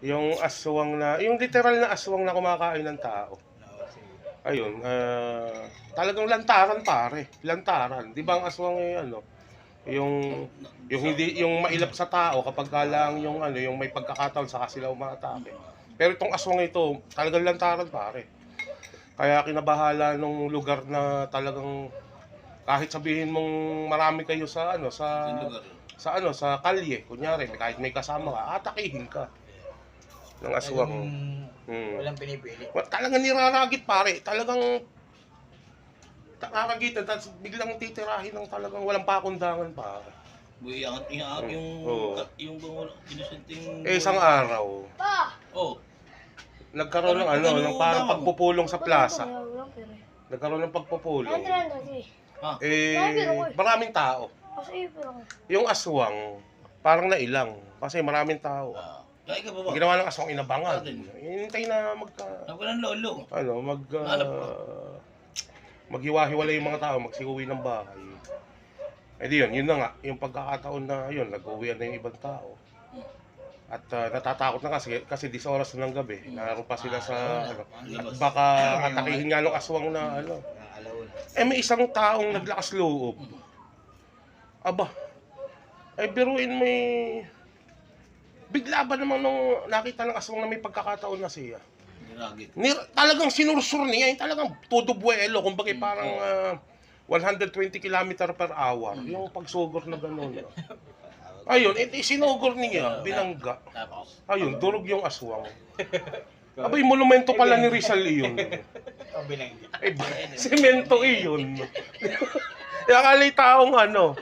Yung aswang na, yung literal na aswang na kumakain ng tao. Ayun, talagang lantaran pare, lantaran. 'Di ba ang aswang eh ano, yung hindi yung mailap sa tao kapag ka lang yung ano, yung may pagkakataon saka sila umaatake. Pero itong aswang ito, talagang lantaran pare. Kaya kinabahala nung lugar na talagang kahit sabihin mong marami kayo sa ano, sa kalye, kunyari kahit may kasama ka, atakihin ka ng aswang. Walang pinipili. Talagang niraragit pare, talagang raragitan tapos biglang titirahin ng talagang walang pakundangan pare. Buhay iangat yung Oo. yung inusenting Isang araw, Oh, nagkaroon ng ano, ng parang pagpupulong sa plaza. Nagkaroon ng pagpupulong. Maraming tao. Yung aswang, parang nailang. Kasi maraming tao. kaya ka ba ba? Ginawa ng aswang inabangan. Hinintay na Ako ng lolo. maghiwa-hiwalay yung mga tao, magsiuwi ng bahay. Eh di yun na nga, yung pagkakataon na yun, nag-uwian na yung ibang tao. At natatakot na kasi 10 oras na ng gabi, naroon pa sila sa ano, at baka atakihin nga ng aswang na ano. Eh may isang taong naglakas loob. Aba, eh biruin mo bigla ba naman nung nakita ng aswang na may pagkakataon na siya? Talagang sinursur niya, yung talagang todo buwelo, kumbaga parang 120 km/h, yung pagsugor na gano'n. Ayun, sinugor niya, binangga. Ayun, durog yung aswang. Abay, monumento pala ni Rizal iyon. Eh, semento iyon. Kaya kalay taong ano,